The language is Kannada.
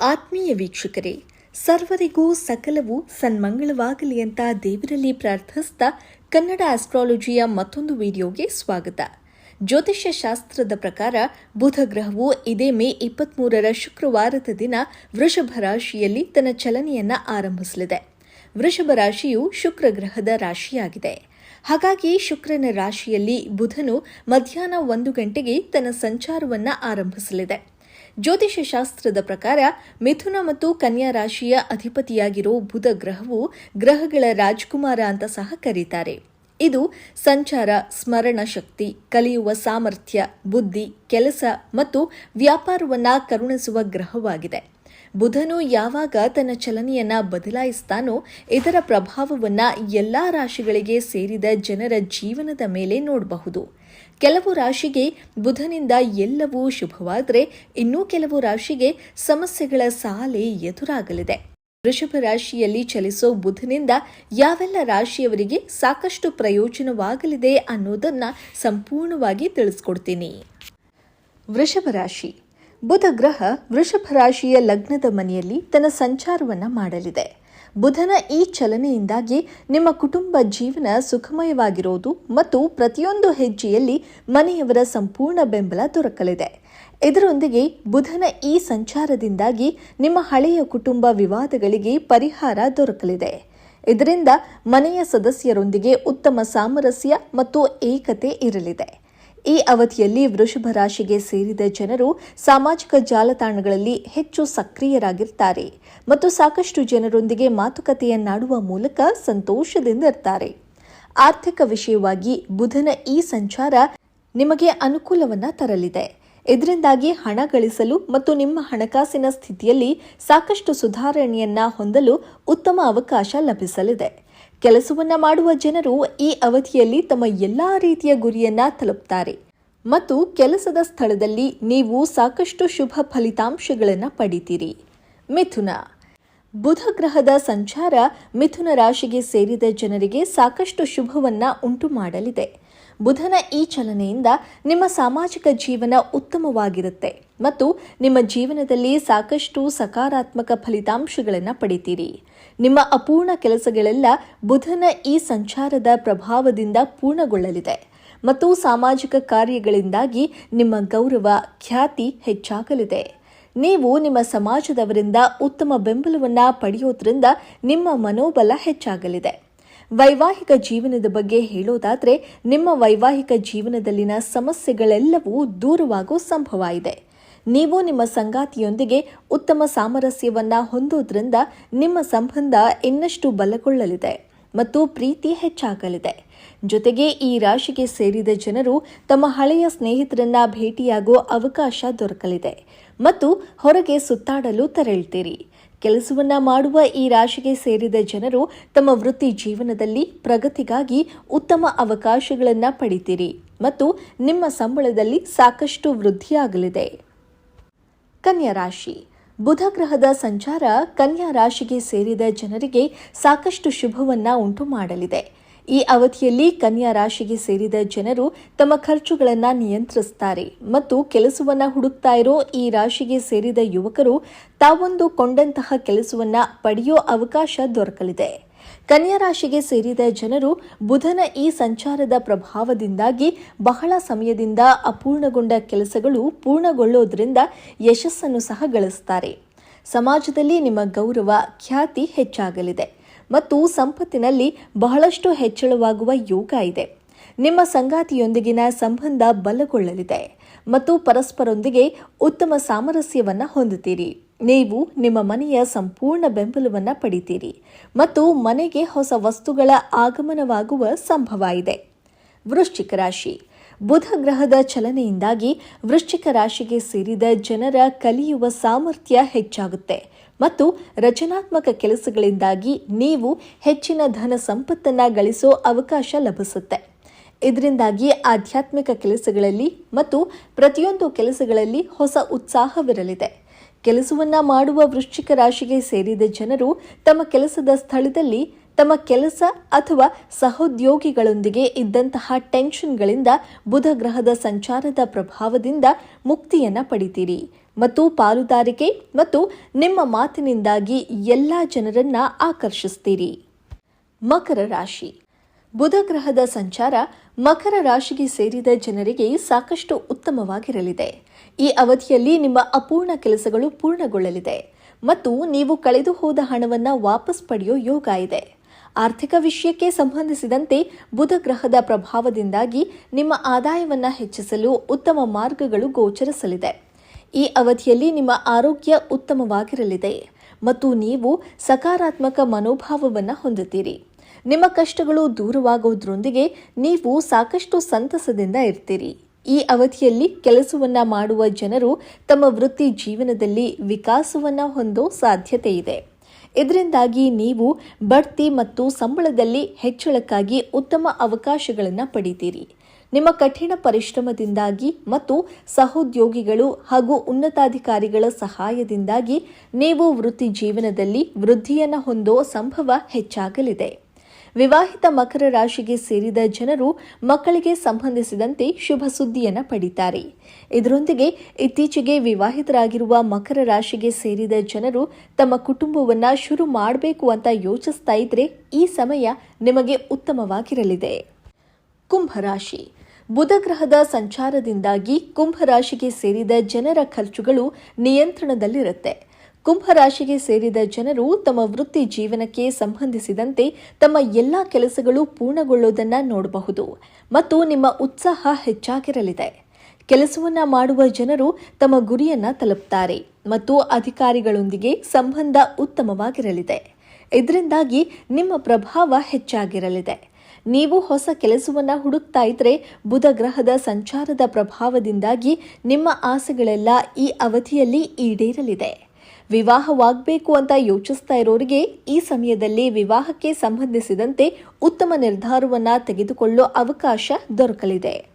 ಆತ್ಮೀಯ ವೀಕ್ಷಕರೇ, ಸರ್ವರಿಗೂ ಸಕಲವೂ ಸನ್ಮಂಗಳವಾಗಲಿ ಅಂತ ದೇವರಲ್ಲಿ ಪ್ರಾರ್ಥಿಸ್ತಾ ಕನ್ನಡ ಆಸ್ಟ್ರಾಲಜಿಯ ಮತ್ತೊಂದು ವಿಡಿಯೋಗೆ ಸ್ವಾಗತ. ಜ್ಯೋತಿಷ್ಯ ಶಾಸ್ತ್ರದ ಪ್ರಕಾರ ಬುಧ ಗ್ರಹವು ಇದೇ ಮೇ 23ರ ಶುಕ್ರವಾರದ ದಿನ ವೃಷಭ ರಾಶಿಯಲ್ಲಿ ತನ್ನ ಚಲನೆಯನ್ನ ಆರಂಭಿಸಲಿದೆ. ವೃಷಭ ರಾಶಿಯು ಶುಕ್ರ ಗ್ರಹದ ರಾಶಿಯಾಗಿದೆ. ಹಾಗಾಗಿ ಶುಕ್ರನ ರಾಶಿಯಲ್ಲಿ ಬುಧನು ಮಧ್ಯಾಹ್ನ 1 ಗಂಟೆಗೆ ತನ್ನ ಸಂಚಾರವನ್ನ ಆರಂಭಿಸಲಿದೆ. ಜ್ಯೋತಿಷ್ಯ ಶಾಸ್ತ್ರದ ಪ್ರಕಾರ ಮಿಥುನ ಮತ್ತು ಕನ್ಯಾ ರಾಶಿಯ ಅಧಿಪತಿಯಾಗಿರೋ ಬುಧ ಗ್ರಹವು ಗ್ರಹಗಳ ರಾಜಕುಮಾರ ಅಂತ ಸಹ ಕರೀತಾರೆ. ಇದು ಸಂಚಾರ, ಸ್ಮರಣ ಶಕ್ತಿ, ಕಲಿಯುವ ಸಾಮರ್ಥ್ಯ, ಬುದ್ಧಿ, ಕೆಲಸ ಮತ್ತು ವ್ಯಾಪಾರವನ್ನ ಕರುಣಿಸುವ ಗ್ರಹವಾಗಿದೆ. ಬುಧನು ಯಾವಾಗ ತನ್ನ ಚಲನೆಯನ್ನ ಬದಲಾಯಿಸ್ತಾನೋ ಇದರ ಪ್ರಭಾವವನ್ನ ಎಲ್ಲಾ ರಾಶಿಗಳಿಗೆ ಸೇರಿದ ಜನರ ಜೀವನದ ಮೇಲೆ ನೋಡಬಹುದು. ಕೆಲವು ರಾಶಿಗೆ ಬುಧನಿಂದ ಎಲ್ಲವೂ ಶುಭವಾದರೆ ಇನ್ನೂ ಕೆಲವು ರಾಶಿಗೆ ಸಮಸ್ಯೆಗಳ ಸಾಲೆ ಎದುರಾಗಲಿದೆ. ವೃಷಭ ರಾಶಿಯಲ್ಲಿ ಚಲಿಸೋ ಬುಧನಿಂದ ಯಾವೆಲ್ಲ ರಾಶಿಯವರಿಗೆ ಸಾಕಷ್ಟು ಪ್ರಯೋಜನವಾಗಲಿದೆ ಅನ್ನೋದನ್ನ ಸಂಪೂರ್ಣವಾಗಿ ತಿಳಿಸ್ಕೊಡ್ತೀನಿ. ವೃಷಭ ರಾಶಿ. ಬುಧ ಗ್ರಹ ವೃಷಭ ರಾಶಿಯ ಲಗ್ನದ ಮನೆಯಲ್ಲಿ ತನ್ನ ಸಂಚಾರವನ್ನ ಮಾಡಲಿದೆ. ಬುಧನ ಈ ಚಲನೆಯಿಂದಾಗಿ ನಿಮ್ಮ ಕುಟುಂಬ ಜೀವನ ಸುಖಮಯವಾಗಿರೋದು ಮತ್ತು ಪ್ರತಿಯೊಂದು ಹೆಜ್ಜೆಯಲ್ಲಿ ಮನೆಯವರ ಸಂಪೂರ್ಣ ಬೆಂಬಲ ದೊರಕಲಿದೆ. ಇದರೊಂದಿಗೆ ಬುಧನ ಈ ಸಂಚಾರದಿಂದಾಗಿ ನಿಮ್ಮ ಹಳೆಯ ಕುಟುಂಬ ವಿವಾದಗಳಿಗೆ ಪರಿಹಾರ ದೊರಕಲಿದೆ. ಇದರಿಂದ ಮನೆಯ ಸದಸ್ಯರೊಂದಿಗೆ ಉತ್ತಮ ಸಾಮರಸ್ಯ ಮತ್ತು ಏಕತೆ ಇರಲಿದೆ. ಈ ಅವಧಿಯಲ್ಲಿ ವೃಷಭ ರಾಶಿಗೆ ಸೇರಿದ ಜನರು ಸಾಮಾಜಿಕ ಜಾಲತಾಣಗಳಲ್ಲಿ ಹೆಚ್ಚು ಸಕ್ರಿಯರಾಗಿರ್ತಾರೆ ಮತ್ತು ಸಾಕಷ್ಟು ಜನರೊಂದಿಗೆ ಮಾತುಕತೆಯನ್ನಾಡುವ ಮೂಲಕ ಸಂತೋಷದಿಂದಿರ್ತಾರೆ. ಆರ್ಥಿಕ ವಿಷಯವಾಗಿ ಬುಧನ ಈ ಸಂಚಾರ ನಿಮಗೆ ಅನುಕೂಲವನ್ನ ತರಲಿದೆ. ಇದರಿಂದಾಗಿ ಹಣ ಗಳಿಸಲು ಮತ್ತು ನಿಮ್ಮ ಹಣಕಾಸಿನ ಸ್ಥಿತಿಯಲ್ಲಿ ಸಾಕಷ್ಟು ಸುಧಾರಣೆಯನ್ನ ಹೊಂದಲು ಉತ್ತಮ ಅವಕಾಶ ಲಭಿಸಲಿದೆ. ಕೆಲಸವನ್ನ ಮಾಡುವ ಜನರು ಈ ಅವಧಿಯಲ್ಲಿ ತಮ್ಮ ಎಲ್ಲಾ ರೀತಿಯ ಗುರಿಯನ್ನ ತಲುಪುತ್ತಾರೆ ಮತ್ತು ಕೆಲಸದ ಸ್ಥಳದಲ್ಲಿ ನೀವು ಸಾಕಷ್ಟು ಶುಭ ಫಲಿತಾಂಶಗಳನ್ನು ಪಡಿತೀರಿ. ಮಿಥುನ. ಬುಧ ಗ್ರಹದ ಸಂಚಾರ ಮಿಥುನ ರಾಶಿಗೆ ಸೇರಿದ ಜನರಿಗೆ ಸಾಕಷ್ಟು ಶುಭವನ್ನ ಉಂಟು ಮಾಡಲಿದೆ. ಬುಧನ ಈ ಚಲನೆಯಿಂದ ನಿಮ್ಮ ಸಾಮಾಜಿಕ ಜೀವನ ಉತ್ತಮವಾಗಿರುತ್ತೆ ಮತ್ತು ನಿಮ್ಮ ಜೀವನದಲ್ಲಿ ಸಾಕಷ್ಟು ಸಕಾರಾತ್ಮಕ ಫಲಿತಾಂಶಗಳನ್ನು ಪಡಿತೀರಿ. ನಿಮ್ಮ ಅಪೂರ್ಣ ಕೆಲಸಗಳೆಲ್ಲ ಬುಧನ ಈ ಸಂಚಾರದ ಪ್ರಭಾವದಿಂದ ಪೂರ್ಣಗೊಳ್ಳಲಿದೆ ಮತ್ತು ಸಾಮಾಜಿಕ ಕಾರ್ಯಗಳಿಂದಾಗಿ ನಿಮ್ಮ ಗೌರವ, ಖ್ಯಾತಿ ಹೆಚ್ಚಾಗಲಿದೆ. ನೀವು ನಿಮ್ಮ ಸಮಾಜದವರಿಂದ ಉತ್ತಮ ಬೆಂಬಲವನ್ನು ಪಡೆಯೋದ್ರಿಂದ ನಿಮ್ಮ ಮನೋಬಲ ಹೆಚ್ಚಾಗಲಿದೆ. ವೈವಾಹಿಕ ಜೀವನದ ಬಗ್ಗೆ ಹೇಳೋದಾದ್ರೆ ನಿಮ್ಮ ವೈವಾಹಿಕ ಜೀವನದಲ್ಲಿನ ಸಮಸ್ಯೆಗಳೆಲ್ಲವೂ ದೂರವಾಗೋ ಸಂಭವ ಇದೆ. ನೀವು ನಿಮ್ಮ ಸಂಗಾತಿಯೊಂದಿಗೆ ಉತ್ತಮ ಸಾಮರಸ್ಯವನ್ನ ಹೊಂದೋದ್ರಿಂದ ನಿಮ್ಮ ಸಂಬಂಧ ಇನ್ನಷ್ಟು ಬಲಗೊಳ್ಳಲಿದೆ ಮತ್ತು ಪ್ರೀತಿ ಹೆಚ್ಚಾಗಲಿದೆ. ಜೊತೆಗೆ ಈ ರಾಶಿಗೆ ಸೇರಿದ ಜನರು ತಮ್ಮ ಹಳೆಯ ಸ್ನೇಹಿತರನ್ನ ಭೇಟಿಯಾಗೋ ಅವಕಾಶ ದೊರಕಲಿದೆ ಮತ್ತು ಹೊರಗೆ ಸುತ್ತಾಡಲು ತೆರಳುತ್ತೀರಿ. ಕೆಲಸವನ್ನ ಮಾಡುವ ಈ ರಾಶಿಗೆ ಸೇರಿದ ಜನರು ತಮ್ಮ ವೃತ್ತಿ ಜೀವನದಲ್ಲಿ ಪ್ರಗತಿಗಾಗಿ ಉತ್ತಮ ಅವಕಾಶಗಳನ್ನು ಪಡಿತೀರಿ ಮತ್ತು ನಿಮ್ಮ ಸಂಬಳದಲ್ಲಿ ಸಾಕಷ್ಟು ವೃದ್ಧಿಯಾಗಲಿದೆ. ಕನ್ಯಾ ರಾಶಿ. ಬುಧ ಗ್ರಹದ ಸಂಚಾರ ಕನ್ಯಾ ರಾಶಿಗೆ ಸೇರಿದ ಜನರಿಗೆ ಸಾಕಷ್ಟು ಶುಭವನ್ನ ಉಂಟು ಮಾಡಲಿದೆ. ಈ ಅವಧಿಯಲ್ಲಿ ಕನ್ಯಾ ರಾಶಿಗೆ ಸೇರಿದ ಜನರು ತಮ್ಮ ಖರ್ಚುಗಳನ್ನು ನಿಯಂತ್ರಿಸುತ್ತಾರೆ ಮತ್ತು ಕೆಲಸವನ್ನ ಹುಡುಕ್ತಾ ಇರೋ ಈ ರಾಶಿಗೆ ಸೇರಿದ ಯುವಕರು ತಾವೊಂದು ಕೊಂಡಂತಹ ಕೆಲಸವನ್ನ ಪಡೆಯೋ ಅವಕಾಶ ದೊರಕಲಿದೆ. ಕನ್ಯಾ ರಾಶಿಗೆ ಸೇರಿದ ಜನರು ಬುಧನ ಈ ಸಂಚಾರದ ಪ್ರಭಾವದಿಂದಾಗಿ ಬಹಳ ಸಮಯದಿಂದ ಅಪೂರ್ಣಗೊಂಡ ಕೆಲಸಗಳು ಪೂರ್ಣಗೊಳ್ಳೋದ್ರಿಂದ ಯಶಸ್ಸನ್ನು ಸಹ ಗಳಿಸುತ್ತಾರೆ. ಸಮಾಜದಲ್ಲಿ ನಿಮ್ಮ ಗೌರವ, ಖ್ಯಾತಿ ಹೆಚ್ಚಾಗಲಿದೆ ಮತ್ತು ಸಂಪತ್ತಿನಲ್ಲಿ ಬಹಳಷ್ಟು ಹೆಚ್ಚಳವಾಗುವ ಯೋಗ ಇದೆ. ನಿಮ್ಮ ಸಂಗಾತಿಯೊಂದಿಗಿನ ಸಂಬಂಧ ಬಲಗೊಳ್ಳಲಿದೆ ಮತ್ತು ಪರಸ್ಪರರೊಂದಿಗೆ ಉತ್ತಮ ಸಾಮರಸ್ಯವನ್ನು ಹೊಂದುತ್ತೀರಿ. ನೀವು ನಿಮ್ಮ ಮನೆಯ ಸಂಪೂರ್ಣ ಬೆಂಬಲವನ್ನು ಪಡಿತೀರಿ ಮತ್ತು ಮನೆಗೆ ಹೊಸ ವಸ್ತುಗಳ ಆಗಮನವಾಗುವ ಸಂಭವ ಇದೆ. ವೃಶ್ಚಿಕ ರಾಶಿ. ಬುಧ ಗ್ರಹದ ಚಲನೆಯಿಂದಾಗಿ ವೃಶ್ಚಿಕ ರಾಶಿಗೆ ಸೇರಿದ ಜನರ ಕಲಿಯುವ ಸಾಮರ್ಥ್ಯ ಹೆಚ್ಚಾಗುತ್ತೆ ಮತ್ತು ರಚನಾತ್ಮಕ ಕೆಲಸಗಳಿಂದಾಗಿ ನೀವು ಹೆಚ್ಚಿನ ಧನ ಸಂಪತ್ತನ್ನು ಗಳಿಸೋ ಅವಕಾಶ ಲಭಿಸುತ್ತೆ. ಇದರಿಂದಾಗಿ ಆಧ್ಯಾತ್ಮಿಕ ಕೆಲಸಗಳಲ್ಲಿ ಮತ್ತು ಪ್ರತಿಯೊಂದು ಕೆಲಸಗಳಲ್ಲಿ ಹೊಸ ಉತ್ಸಾಹವಿರಲಿದೆ. ಕೆಲಸವನ್ನ ಮಾಡುವ ವೃಶ್ಚಿಕ ರಾಶಿಗೆ ಸೇರಿದ ಜನರು ತಮ್ಮ ಕೆಲಸದ ಸ್ಥಳದಲ್ಲಿ ತಮ್ಮ ಕೆಲಸ ಅಥವಾ ಸಹೋದ್ಯೋಗಿಗಳೊಂದಿಗೆ ಇದ್ದಂತಹ ಟೆನ್ಷನ್ಗಳಿಂದ ಬುಧ ಗ್ರಹದ ಸಂಚಾರದ ಪ್ರಭಾವದಿಂದ ಮುಕ್ತಿಯನ್ನ ಪಡಿತೀರಿ ಮತ್ತು ಪಾಲುದಾರಿಕೆ ಮತ್ತು ನಿಮ್ಮ ಮಾತಿನಿಂದಾಗಿ ಎಲ್ಲ ಜನರನ್ನ ಆಕರ್ಷಿಸ್ತೀರಿ. ಮಕರ ರಾಶಿ. ಬುಧ ಗ್ರಹದ ಸಂಚಾರ ಮಕರ ರಾಶಿಗೆ ಸೇರಿದ ಜನರಿಗೆ ಸಾಕಷ್ಟು ಉತ್ತಮವಾಗಿರಲಿದೆ. ಈ ಅವಧಿಯಲ್ಲಿ ನಿಮ್ಮ ಅಪೂರ್ಣ ಕೆಲಸಗಳು ಪೂರ್ಣಗೊಳ್ಳಲಿದೆ ಮತ್ತು ನೀವು ಕಳೆದು ಹೋದ ಹಣವನ್ನು ವಾಪಸ್ ಪಡೆಯೋ ಯೋಗ ಇದೆ. ಆರ್ಥಿಕ ವಿಷಯಕ್ಕೆ ಸಂಬಂಧಿಸಿದಂತೆ ಬುಧ ಗ್ರಹದ ಪ್ರಭಾವದಿಂದಾಗಿ ನಿಮ್ಮ ಆದಾಯವನ್ನು ಹೆಚ್ಚಿಸಲು ಉತ್ತಮ ಮಾರ್ಗಗಳು ಗೋಚರಿಸಲಿದೆ. ಈ ಅವಧಿಯಲ್ಲಿ ನಿಮ್ಮ ಆರೋಗ್ಯ ಉತ್ತಮವಾಗಿರಲಿದೆ ಮತ್ತು ನೀವು ಸಕಾರಾತ್ಮಕ ಮನೋಭಾವವನ್ನು ಹೊಂದುತ್ತೀರಿ. ನಿಮ್ಮ ಕಷ್ಟಗಳು ದೂರವಾಗುವುದರೊಂದಿಗೆ ನೀವು ಸಾಕಷ್ಟು ಸಂತಸದಿಂದ ಇರ್ತೀರಿ. ಈ ಅವಧಿಯಲ್ಲಿ ಕೆಲಸವನ್ನ ಮಾಡುವ ಜನರು ತಮ್ಮ ವೃತ್ತಿ ಜೀವನದಲ್ಲಿ ವಿಕಾಸವನ್ನ ಹೊಂದೋ ಸಾಧ್ಯತೆ ಇದೆ. ಇದರಿಂದಾಗಿ ನೀವು ಬಡ್ತಿ ಮತ್ತು ಸಂಬಳದಲ್ಲಿ ಹೆಚ್ಚಳಕ್ಕಾಗಿ ಉತ್ತಮ ಅವಕಾಶಗಳನ್ನು ಪಡೆಯುತ್ತೀರಿ. ನಿಮ್ಮ ಕಠಿಣ ಪರಿಶ್ರಮದಿಂದಾಗಿ ಮತ್ತು ಸಹೋದ್ಯೋಗಿಗಳು ಹಾಗೂ ಉನ್ನತಾಧಿಕಾರಿಗಳ ಸಹಾಯದಿಂದಾಗಿ ನೀವು ವೃತ್ತಿ ಜೀವನದಲ್ಲಿ ವೃದ್ಧಿಯನ್ನು ಹೊಂದೋ ಸಂಭವ ಹೆಚ್ಚಾಗಲಿದೆ. ವಿವಾಹಿತ ಮಕರ ರಾಶಿಗೆ ಸೇರಿದ ಜನರು ಮಕ್ಕಳಿಗೆ ಸಂಬಂಧಿಸಿದಂತೆ ಶುಭ ಸುದ್ದಿಯನ್ನು ಪಡೆಯುತ್ತಾರೆ. ಇದರೊಂದಿಗೆ ಇತ್ತೀಚೆಗೆ ವಿವಾಹಿತರಾಗಿರುವ ಮಕರ ರಾಶಿಗೆ ಸೇರಿದ ಜನರು ತಮ್ಮ ಕುಟುಂಬವನ್ನು ಶುರು ಮಾಡಬೇಕು ಅಂತ ಯೋಚಿಸ್ತಾ ಇದ್ರೆ ಈ ಸಮಯ ನಿಮಗೆ ಉತ್ತಮವಾಗಿರಲಿದೆ. ಕುಂಭರಾಶಿ. ಬುಧ ಗ್ರಹದ ಸಂಚಾರದಿಂದಾಗಿ ಕುಂಭರಾಶಿಗೆ ಸೇರಿದ ಜನರ ಖರ್ಚುಗಳು ನಿಯಂತ್ರಣದಲ್ಲಿರುತ್ತೆ. ಕುಂಭರಾಶಿಗೆ ಸೇರಿದ ಜನರು ತಮ್ಮ ವೃತ್ತಿ ಜೀವನಕ್ಕೆ ಸಂಬಂಧಿಸಿದಂತೆ ತಮ್ಮ ಎಲ್ಲ ಕೆಲಸಗಳು ಪೂರ್ಣಗೊಳ್ಳುವುದನ್ನು ನೋಡಬಹುದು ಮತ್ತು ನಿಮ್ಮ ಉತ್ಸಾಹ ಹೆಚ್ಚಾಗಿರಲಿದೆ. ಕೆಲಸವನ್ನ ಮಾಡುವ ಜನರು ತಮ್ಮ ಗುರಿಯನ್ನ ತಲುಪುತ್ತಾರೆ ಮತ್ತು ಅಧಿಕಾರಿಗಳೊಂದಿಗೆ ಸಂಬಂಧ ಉತ್ತಮವಾಗಿರಲಿದೆ. ಇದರಿಂದಾಗಿ ನಿಮ್ಮ ಪ್ರಭಾವ ಹೆಚ್ಚಾಗಿರಲಿದೆ. ನೀವು ಹೊಸ ಕೆಲಸವನ್ನ ಹುಡುಕ್ತಾ ಇದ್ರೆ ಬುಧ ಗ್ರಹದ ಸಂಚಾರದ ಪ್ರಭಾವದಿಂದಾಗಿ ನಿಮ್ಮ ಆಸೆಗಳೆಲ್ಲ ಈ ಅವಧಿಯಲ್ಲಿ ಈಡೇರಲಿದೆ. ವಿವಾಹವಾಗಬೇಕು ಅಂತ ಯೋಚಿಸ್ತಾ ಇರೋರಿಗೆ ಈ ಸಮಯದಲ್ಲಿ ವಿವಾಹಕ್ಕೆ ಸಂಬಂಧಿಸಿದಂತೆ ಉತ್ತಮ ನಿರ್ಧಾರವನ್ನ ತೆಗೆದುಕೊಳ್ಳೋ ಅವಕಾಶ ದೊರಕಲಿದೆ.